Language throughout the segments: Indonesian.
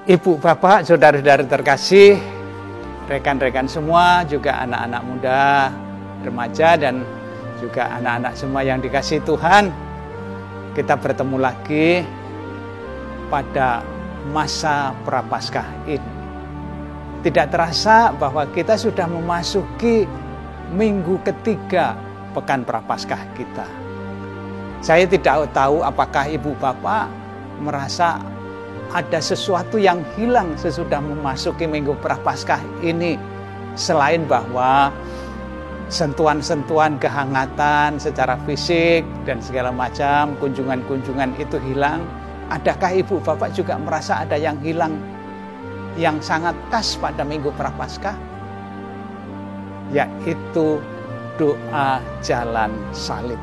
Ibu, Bapak, saudara-saudara terkasih, rekan-rekan semua, juga anak-anak muda, remaja, dan juga anak-anak semua yang dikasihi Tuhan, kita bertemu lagi pada masa Prapaskah ini. Tidak terasa bahwa kita sudah memasuki minggu ketiga pekan Prapaskah kita. Saya tidak tahu apakah Ibu Bapak merasa ada sesuatu yang hilang sesudah memasuki minggu Prapaskah ini, selain bahwa sentuhan-sentuhan kehangatan secara fisik dan segala macam, kunjungan-kunjungan itu hilang. Adakah Ibu Bapak juga merasa ada yang hilang yang sangat khas pada minggu Prapaskah? Yaitu doa jalan salib.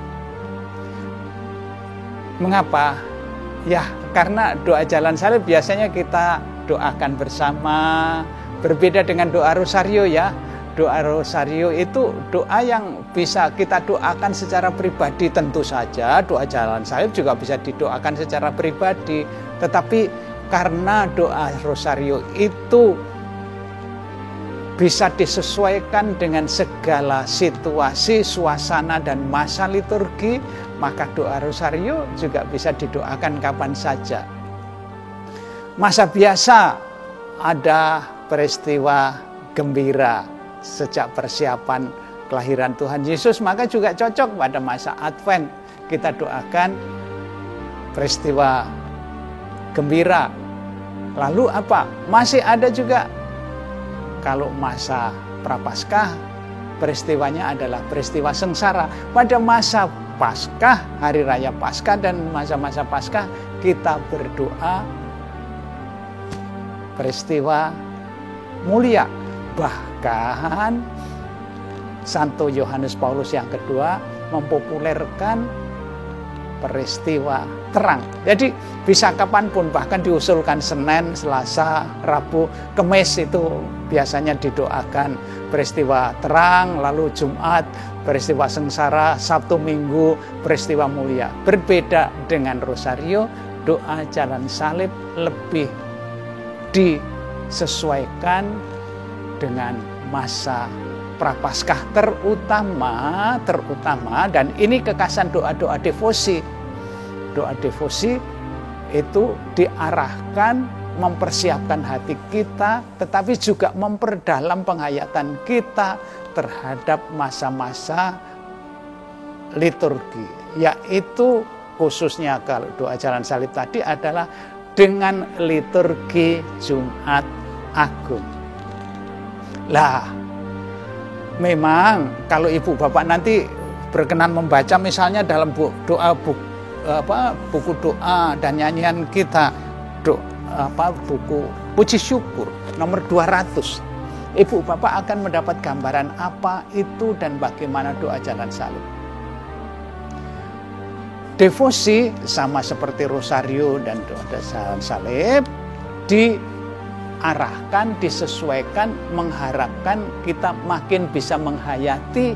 Mengapa? Ya, karena doa jalan salib biasanya kita doakan bersama, berbeda dengan doa rosario ya. Doa rosario itu doa yang bisa kita doakan secara pribadi, tentu saja doa jalan salib juga bisa didoakan secara pribadi. Tetapi karena doa rosario itu bisa disesuaikan dengan segala situasi, suasana, dan masa liturgi, maka doa rosario juga bisa didoakan kapan saja. Masa biasa ada peristiwa gembira sejak persiapan kelahiran Tuhan Yesus, maka juga cocok pada masa Advent kita doakan peristiwa gembira. Lalu apa? Masih ada juga kalau masa Prapaskah, peristiwanya adalah peristiwa sengsara. Pada masa Paskah, Hari Raya Paskah dan masa-masa Paskah, kita berdoa peristiwa mulia. Bahkan Santo Yohanes Paulus yang kedua mempopulerkan peristiwa terang. Jadi bisa kapanpun, bahkan diusulkan Senin, Selasa, Rabu, Kamis itu biasanya didoakan peristiwa terang, lalu Jumat peristiwa sengsara, Sabtu Minggu peristiwa mulia. Berbeda dengan rosario, doa jalan salib lebih disesuaikan dengan masa Prapaskah, terutama dan ini kekhasan doa-doa devosi. Doa devosi itu diarahkan mempersiapkan hati kita, tetapi juga memperdalam penghayatan kita terhadap masa-masa liturgi. Yaitu khususnya kalau doa jalan salib tadi adalah dengan liturgi Jumat Agung. Lah, memang kalau Ibu Bapak nanti berkenan membaca misalnya dalam buku doa dan nyanyian kita, buku puji syukur nomor 200, Ibu Bapak akan mendapat gambaran apa itu dan bagaimana doa jalan salib. Devosi sama seperti rosario dan doa jalan salib diarahkan, disesuaikan, mengharapkan kita makin bisa menghayati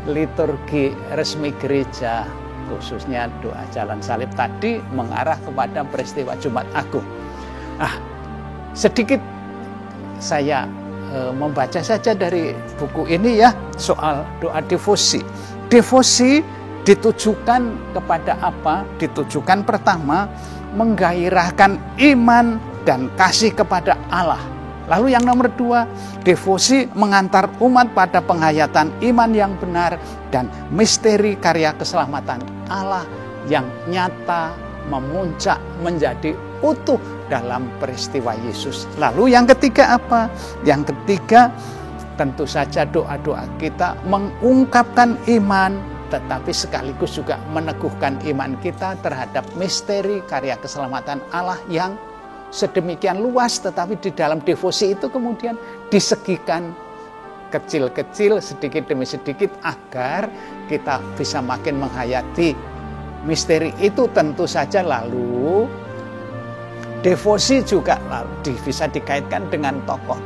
liturgi resmi gereja, khususnya doa jalan salib tadi mengarah kepada peristiwa Jumat Agung. Sedikit saya membaca saja dari buku ini ya, soal doa devosi. Devosi ditujukan kepada apa? Ditujukan pertama, menggairahkan iman dan kasih kepada Allah. Lalu yang nomor 2, devosi mengantar umat pada penghayatan iman yang benar dan misteri karya keselamatan Allah yang nyata memuncak menjadi utuh dalam peristiwa Yesus. Lalu yang ketiga apa? Yang ketiga tentu saja doa-doa kita mengungkapkan iman, tetapi sekaligus juga meneguhkan iman kita terhadap misteri karya keselamatan Allah yang sedemikian luas, tetapi di dalam devosi itu kemudian disegikan kecil-kecil, sedikit demi sedikit, agar kita bisa makin menghayati misteri itu. Tentu saja lalu devosi juga bisa dikaitkan dengan tokoh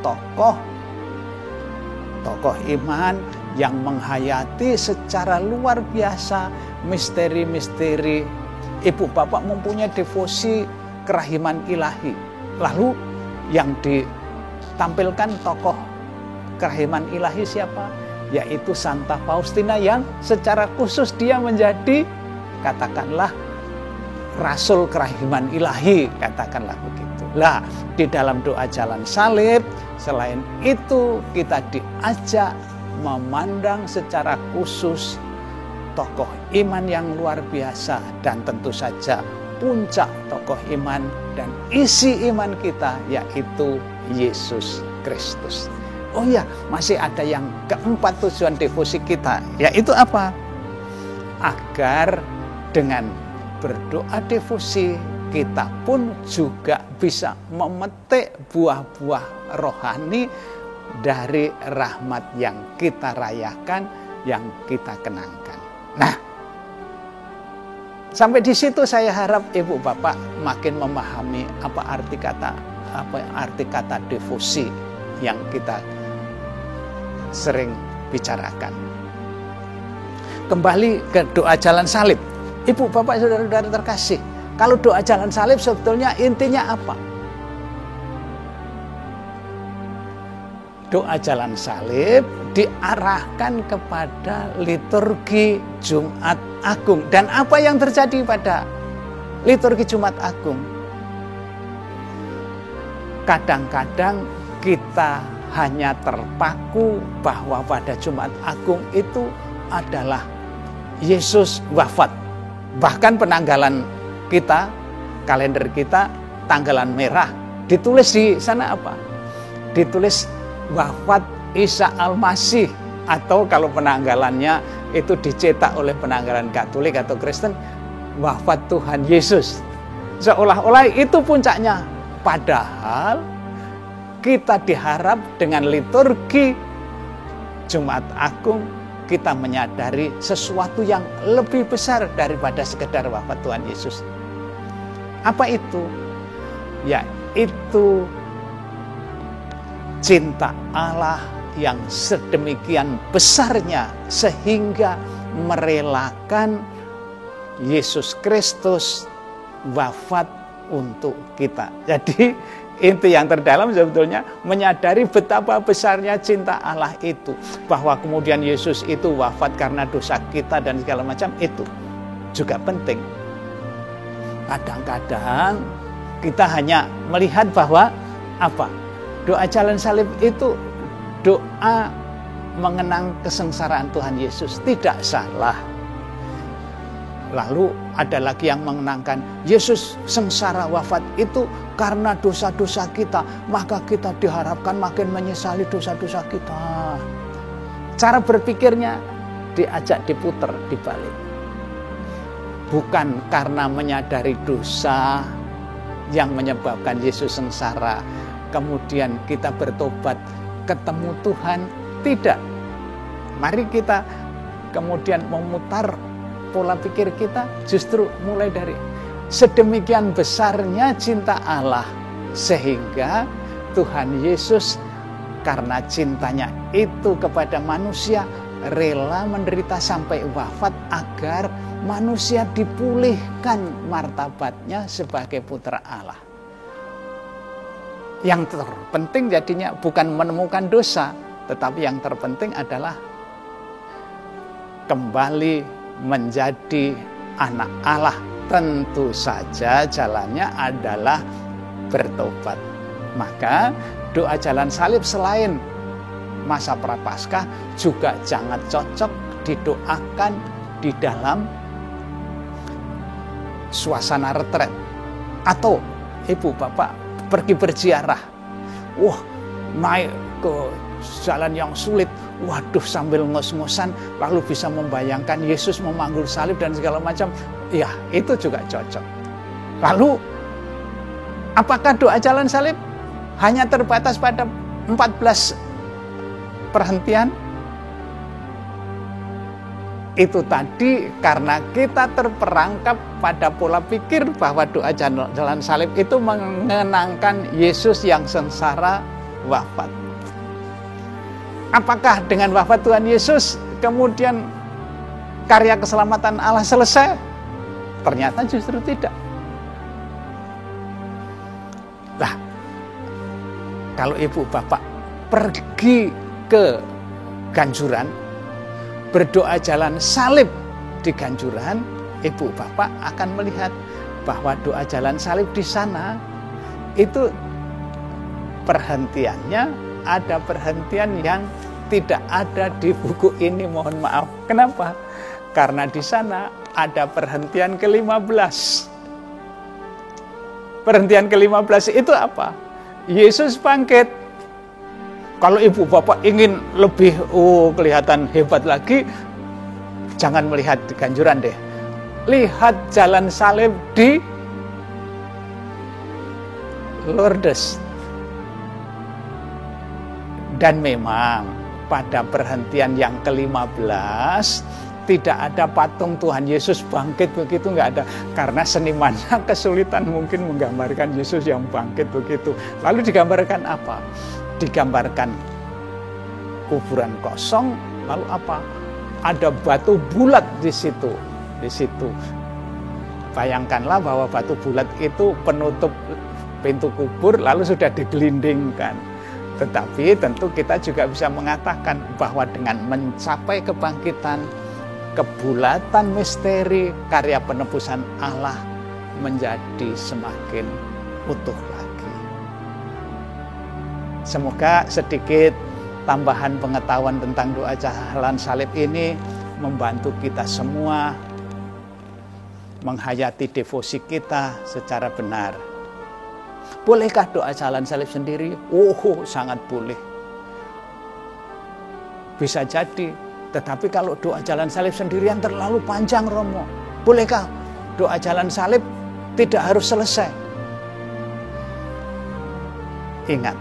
iman yang menghayati secara luar biasa misteri-misteri. Ibu Bapak mempunyai devosi kerahiman ilahi. Lalu yang ditampilkan tokoh kerahiman ilahi siapa? Yaitu Santa Faustina, yang secara khusus dia menjadi, katakanlah, rasul kerahiman ilahi, katakanlah begitu. Lah, di dalam doa jalan salib, selain itu kita diajak memandang secara khusus tokoh iman yang luar biasa, dan tentu saja puncak tokoh iman dan isi iman kita, yaitu Yesus Kristus. Oh ya, masih ada yang keempat tujuan devosi kita, yaitu apa? Agar dengan berdoa devosi kita pun juga bisa memetik buah-buah rohani dari rahmat yang kita rayakan, yang kita kenangkan. Nah, sampai di situ saya harap Ibu Bapak makin memahami apa arti kata devosi yang kita sering bicarakan. Kembali ke doa jalan salib. Ibu Bapak saudara-saudara terkasih, kalau doa jalan salib sebetulnya intinya apa? Doa jalan salib diarahkan kepada liturgi Jumat Agung. Dan apa yang terjadi pada liturgi Jumat Agung? Kadang-kadang kita hanya terpaku bahwa pada Jumat Agung itu adalah Yesus wafat. Bahkan penanggalan kita, kalender kita, tanggalan merah. Ditulis di sana apa? Ditulis wafat Isa Al-Masih, atau kalau penanggalannya itu dicetak oleh penanggalan Katolik atau Kristen, wafat Tuhan Yesus. Seolah-olah itu puncaknya. Padahal kita diharap dengan liturgi Jumat Agung kita menyadari sesuatu yang lebih besar daripada sekedar wafat Tuhan Yesus. Apa itu? Yaitu cinta Allah yang sedemikian besarnya sehingga merelakan Yesus Kristus wafat untuk kita. Jadi inti yang terdalam sebetulnya menyadari betapa besarnya cinta Allah itu, bahwa kemudian Yesus itu wafat karena dosa kita dan segala macam, itu juga penting. Kadang-kadang kita hanya melihat bahwa apa? Doa jalan salib itu doa mengenang kesengsaraan Tuhan Yesus, tidak salah. Lalu ada lagi yang mengenangkan Yesus sengsara wafat itu karena dosa-dosa kita, maka kita diharapkan makin menyesali dosa-dosa kita. Cara berpikirnya diajak diputer, dibalik. Bukan karena menyadari dosa yang menyebabkan Yesus sengsara, kemudian kita bertobat, ketemu Tuhan, tidak. Mari kita kemudian memutar pola pikir kita, justru mulai dari sedemikian besarnya cinta Allah sehingga Tuhan Yesus karena cintanya itu kepada manusia rela menderita sampai wafat agar manusia dipulihkan martabatnya sebagai putra Allah. Yang terpenting jadinya bukan menemukan dosa, tetapi yang terpenting adalah kembali menjadi anak Allah. Tentu saja jalannya adalah bertobat. Maka doa jalan salib selain masa prapaskah juga jangan cocok didoakan di dalam suasana retret. Atau ibu bapak pergi berziarah, naik ke jalan yang sulit, waduh sambil ngos-ngosan lalu bisa membayangkan Yesus memanggul salib dan segala macam, ya itu juga cocok. Lalu apakah doa jalan salib hanya terbatas pada 14 perhentian? Itu tadi karena kita terperangkap pada pola pikir bahwa doa jalan salib itu mengenangkan Yesus yang sengsara wafat. Apakah dengan wafat Tuhan Yesus kemudian karya keselamatan Allah selesai? Ternyata justru tidak. Nah, kalau ibu bapak pergi ke Ganjuran, berdoa jalan salib di Ganjuran, ibu bapak akan melihat bahwa doa jalan salib di sana itu perhentiannya ada perhentian yang tidak ada di buku ini, mohon maaf. Kenapa? Karena di sana ada perhentian ke-15. Perhentian ke-15 itu apa? Yesus bangkit. Kalau ibu bapak ingin lebih kelihatan hebat lagi, jangan melihat di Ganjuran deh. Lihat jalan salib di Lourdes. Dan memang pada perhentian yang ke-15 tidak ada patung Tuhan Yesus bangkit begitu, nggak ada. Karena senimannya kesulitan mungkin menggambarkan Yesus yang bangkit begitu. Lalu digambarkan apa? Digambarkan kuburan kosong, lalu apa? Ada batu bulat di situ. Di situ. Bayangkanlah bahwa batu bulat itu penutup pintu kubur lalu sudah digelindingkan. Tetapi tentu kita juga bisa mengatakan bahwa dengan mencapai kebangkitan, kebulatan misteri karya penebusan Allah menjadi semakin utuh lagi. Semoga sedikit tambahan pengetahuan tentang doa jalan salib ini membantu kita semua menghayati devosi kita secara benar. Bolehkah doa jalan salib sendiri? Sangat boleh. Bisa jadi. Tetapi kalau doa jalan salib sendirian terlalu panjang, Romo. Bolehkah doa jalan salib tidak harus selesai? Ingat,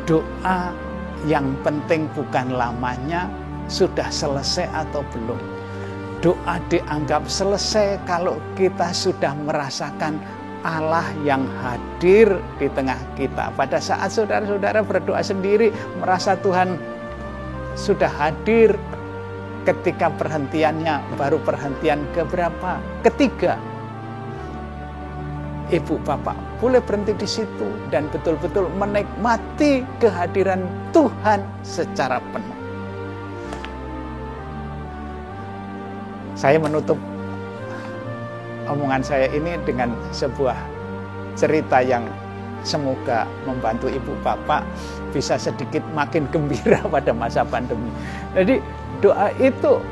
doa yang penting bukan lamanya, sudah selesai atau belum. Doa dianggap selesai kalau kita sudah merasakan Allah yang hadir di tengah kita. Pada saat saudara-saudara berdoa sendiri, merasa Tuhan sudah hadir ketika perhentiannya, baru perhentian keberapa? Ketiga. Ibu bapak boleh berhenti di situ dan betul-betul menikmati kehadiran Tuhan secara penuh. Saya menutup omongan saya ini dengan sebuah cerita yang semoga membantu ibu bapak bisa sedikit makin gembira pada masa pandemi. Jadi doa itu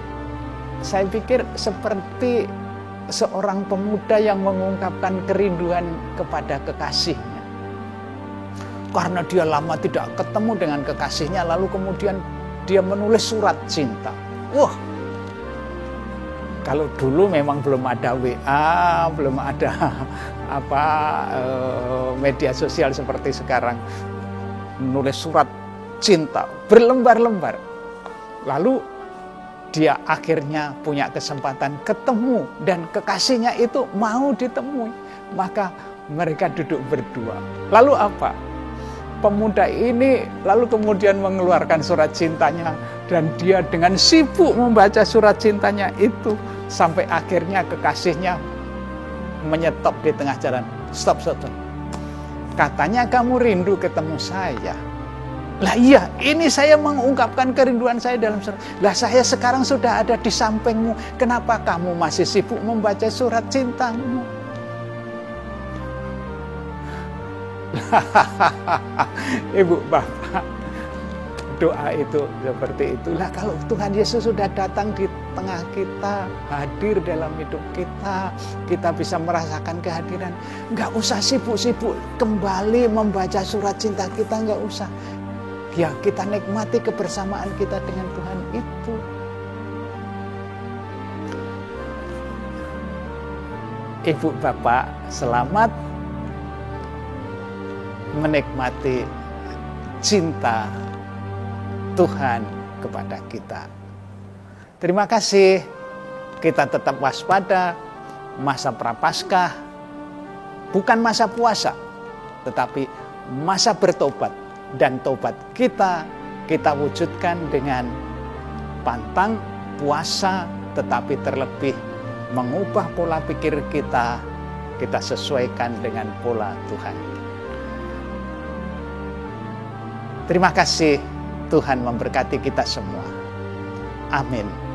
saya pikir seperti seorang pemuda yang mengungkapkan kerinduan kepada kekasihnya. Karena dia lama tidak ketemu dengan kekasihnya, lalu kemudian dia menulis surat cinta. Kalau dulu memang belum ada WA, belum ada media sosial seperti sekarang. Menulis surat cinta berlembar-lembar. Lalu dia akhirnya punya kesempatan ketemu dan kekasihnya itu mau ditemui. Maka mereka duduk berdua. Lalu apa? Pemuda ini lalu kemudian mengeluarkan surat cintanya dan dia dengan sibuk membaca surat cintanya itu sampai akhirnya kekasihnya menyetop di tengah jalan. Stop. Katanya kamu rindu ketemu saya. Lah iya, ini saya mengungkapkan kerinduan saya dalam surat. Lah saya sekarang sudah ada di sampingmu. Kenapa kamu masih sibuk membaca surat cintamu? Ibu bapak, doa itu seperti itulah. Kalau Tuhan Yesus sudah datang di tengah kita, hadir dalam hidup kita, kita bisa merasakan kehadiran. Nggak usah sibuk-sibuk kembali membaca surat cinta kita, nggak usah. Ya kita nikmati kebersamaan kita dengan Tuhan itu. Ibu bapak, selamat menikmati cinta Tuhan kepada kita. Terima kasih. Kita tetap waspada. Masa Prapaskah bukan masa puasa, tetapi masa bertobat. Dan tobat kita wujudkan dengan pantang puasa, tetapi terlebih mengubah pola pikir kita sesuaikan dengan pola Tuhan. Terima kasih, Tuhan memberkati kita semua. Amin.